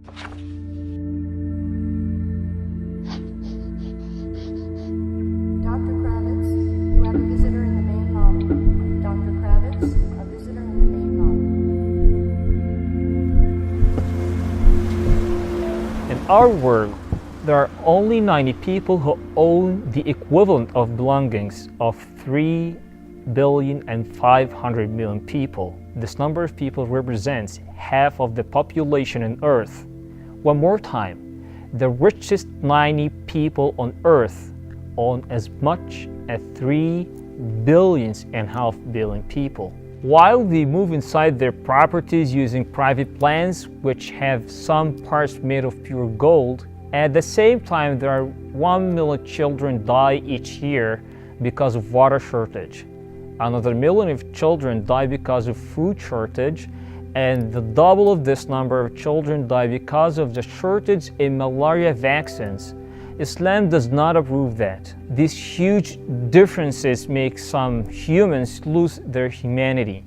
Dr. Kravitz, you have a visitor in the main lobby. Dr. Kravitz, a visitor in the main lobby. In our world, there are only 90 people who own the equivalent of belongings of 3,500,000,000 people. This number of people represents half of the population on Earth. One more time, the richest 90 people on Earth own as much as 3.5 billion people. While they move inside their properties using private planes, which have some parts made of pure gold, at the same time there are 1 million children die each year because of water shortage. Another million of children die because of food shortage, and the double of this number of children die because of the shortage in malaria vaccines. Islam does not approve that. These huge differences make some humans lose their humanity.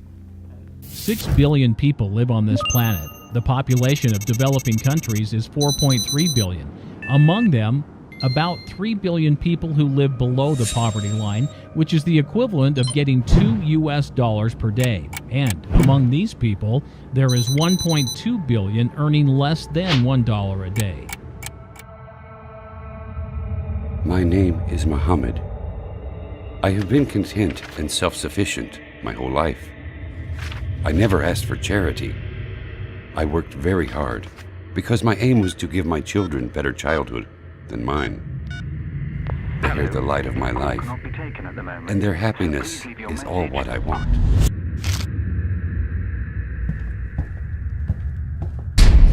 6 billion people live on this planet. The population of developing countries is 4.3 billion. Among them, about 3 billion people who live below the poverty line, which is the equivalent of getting $2 per day. And among these people, there is 1.2 billion earning less than $1 a day. My name is Muhammad. I have been content and self-sufficient my whole life. I never asked for charity. I worked very hard because my aim was to give my children better childhood than mine. They are the light of my life, and their happiness is all what I want.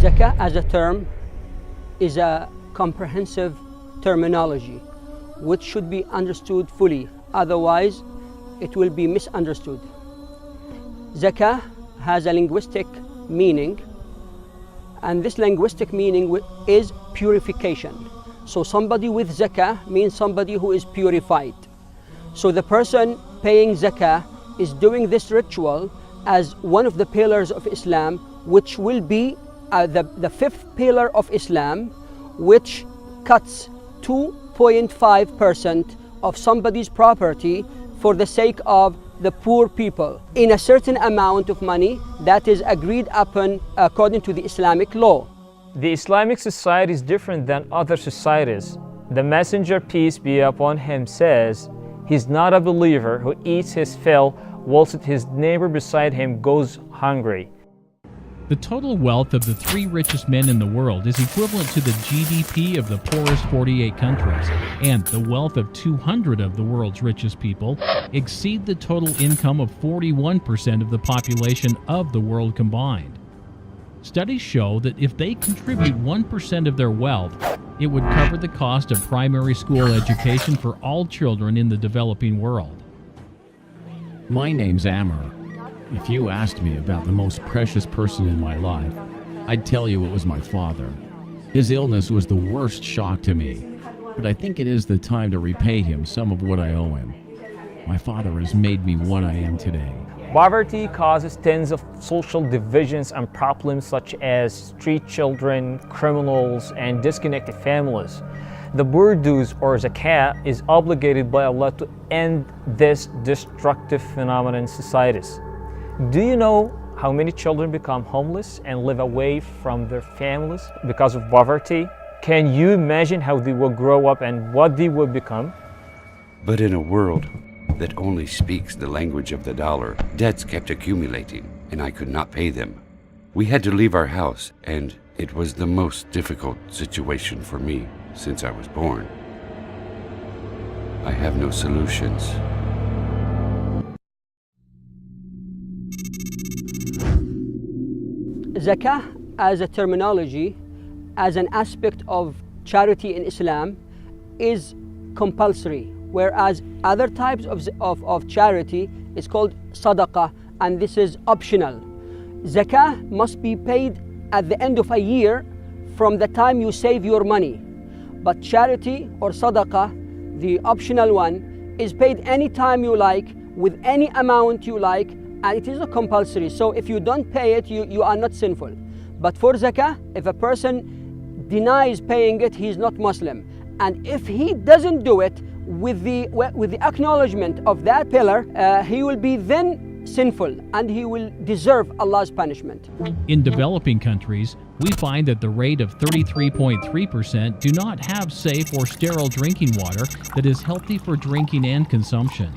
Zakat as a term is a comprehensive terminology which should be understood fully, otherwise it will be misunderstood. Zakah has a linguistic meaning, and this linguistic meaning is purification. So somebody with zakah means somebody who is purified. So the person paying zakah is doing this ritual as one of the pillars of Islam, which will be the fifth pillar of Islam, which cuts 2.5% of somebody's property for the sake of the poor people in a certain amount of money that is agreed upon according to the Islamic law. The Islamic society is different than other societies. The Messenger, peace be upon him, says, "He's not a believer who eats his fill whilst his neighbor beside him goes hungry." The total wealth of the 3 richest men in the world is equivalent to the GDP of the poorest 48 countries, and the wealth of 200 of the world's richest people exceed the total income of 41% of the population of the world combined. Studies show that if they contribute 1% of their wealth, it would cover the cost of primary school education for all children in the developing world. My name's Amr. If you asked me about the most precious person in my life, I'd tell you it was my father. His illness was the worst shock to me, but I think it is the time to repay him some of what I owe him. My father has made me what I am today. Poverty causes tens of social divisions and problems such as street children, criminals, and disconnected families. The Burdus or zakat is obligated by Allah to end this destructive phenomenon in societies. Do you know how many children become homeless and live away from their families because of poverty? Can you imagine how they will grow up and what they will become? But in a world that only speaks the language of the dollar, debts kept accumulating, and I could not pay them. We had to leave our house, and it was the most difficult situation for me since I was born. I have no solutions. Zakah as a terminology, as an aspect of charity in Islam, is compulsory, whereas other types of charity is called sadaqah, and this is optional. Zakah must be paid at the end of a year from the time you save your money. But charity or sadaqah, the optional one, is paid any time you like, with any amount you like, and it is not compulsory. So if you don't pay it, you are not sinful. But for zakah, if a person denies paying it, he is not Muslim. And if he doesn't do it with the acknowledgement of that pillar, he will be then sinful and he will deserve Allah's punishment. In developing countries, we find that the rate of 33.3% do not have safe or sterile drinking water that is healthy for drinking and consumption.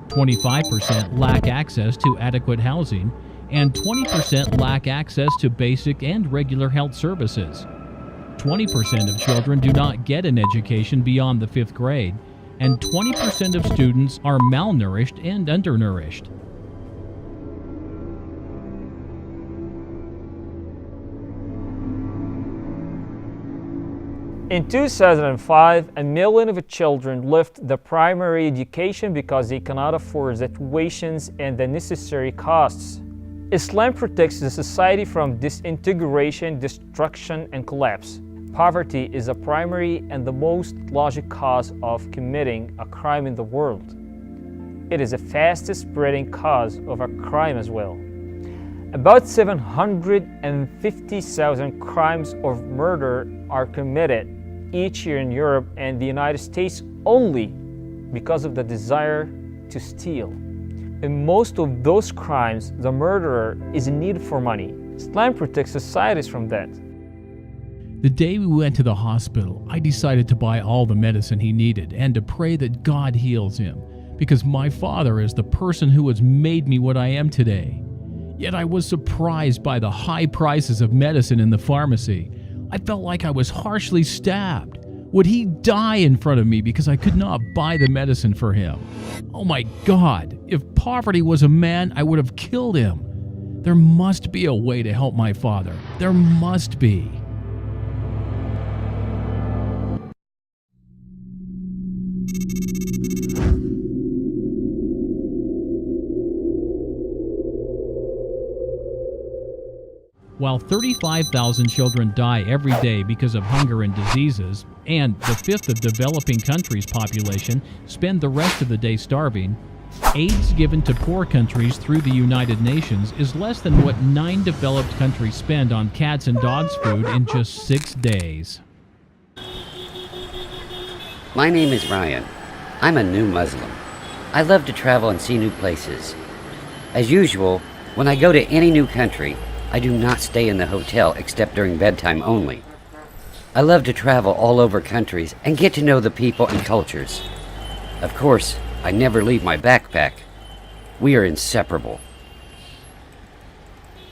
25% lack access to adequate housing, and 20% lack access to basic and regular health services. 20% of children do not get an education beyond the 5th grade, and 20% of students are malnourished and undernourished. In 2005, 1 million of children left the primary education because they cannot afford the tuitions and the necessary costs. Islam protects the society from disintegration, destruction, and collapse. Poverty is a primary and the most logical cause of committing a crime in the world. It is the fastest spreading cause of a crime as well. About 750,000 crimes of murder are committed each year in Europe and the United States only because of the desire to steal. In most of those crimes, the murderer is in need for money. Islam protects societies from that. The day we went to the hospital, I decided to buy all the medicine he needed and to pray that God heals him, because my father is the person who has made me what I am today. Yet I was surprised by the high prices of medicine in the pharmacy. I felt like I was harshly stabbed. Would he die in front of me because I could not buy the medicine for him? Oh my God, if poverty was a man, I would have killed him. There must be a way to help my father. There must be. While 35,000 children die every day because of hunger and diseases, and the fifth of developing countries' population spend the rest of the day starving, aids given to poor countries through the United Nations is less than what 9 developed countries spend on cats and dogs' food in just 6 days. My name is Ryan. I'm a new Muslim. I love to travel and see new places. As usual, when I go to any new country, I do not stay in the hotel except during bedtime only. I love to travel all over countries and get to know the people and cultures. Of course, I never leave my backpack. We are inseparable.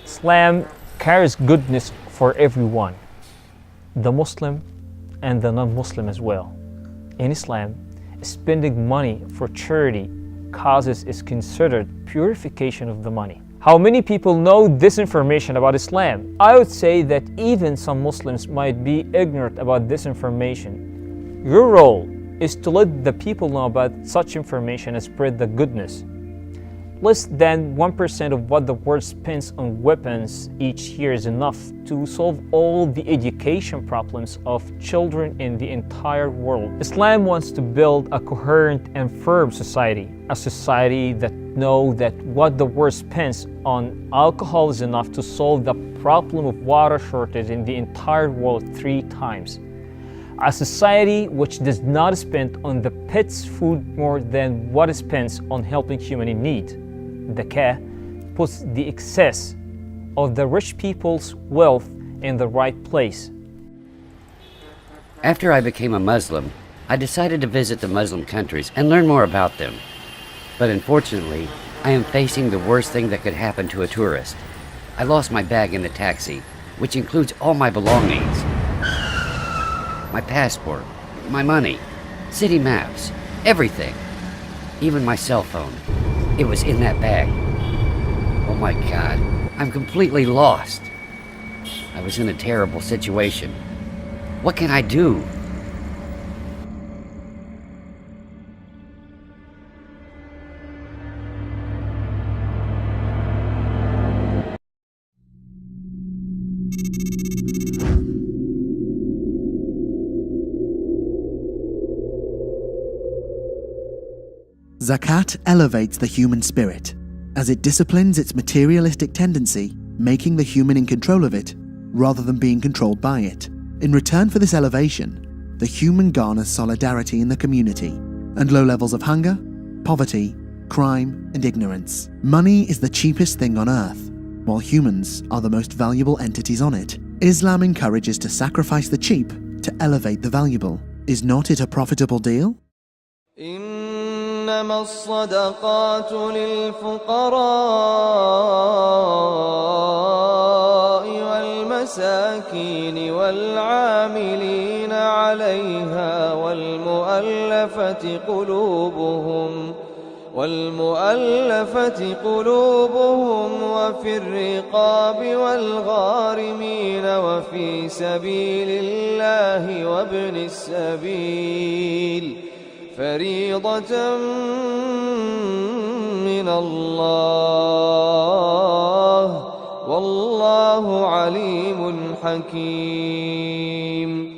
Islam carries goodness for everyone, the Muslim and the non-Muslim as well. In Islam, spending money for charity causes is considered purification of the money. How many people know this information about Islam? I would say that even some Muslims might be ignorant about this information. Your role is to let the people know about such information and spread the goodness. Less than 1% of what the world spends on weapons each year is enough to solve all the education problems of children in the entire world. Islam wants to build a coherent and firm society, a society that knows that what the world spends on alcohol is enough to solve the problem of water shortage in the entire world 3 times. A society which does not spend on the pet's food more than what it spends on helping human in need. The Zakah puts the excess of the rich people's wealth in the right place. After I became a Muslim, I decided to visit the Muslim countries and learn more about them. But unfortunately, I am facing the worst thing that could happen to a tourist. I lost my bag in the taxi, which includes all my belongings. My passport, my money, city maps, everything. Even my cell phone. It was in that bag. Oh my God, I'm completely lost. I was in a terrible situation. What can I do? Zakat elevates the human spirit, as it disciplines its materialistic tendency, making the human in control of it, rather than being controlled by it. In return for this elevation, the human garners solidarity in the community and low levels of hunger, poverty, crime, and ignorance. Money is the cheapest thing on earth, while humans are the most valuable entities on it. Islam encourages to sacrifice the cheap to elevate the valuable. Is not it a profitable deal? إنما الصدقات للفقراء والمساكين والعاملين عليها والمؤلفة قلوبهم وفي الرقاب والغارمين وفي سبيل الله وابن السبيل فريضة من الله والله عليم حكيم.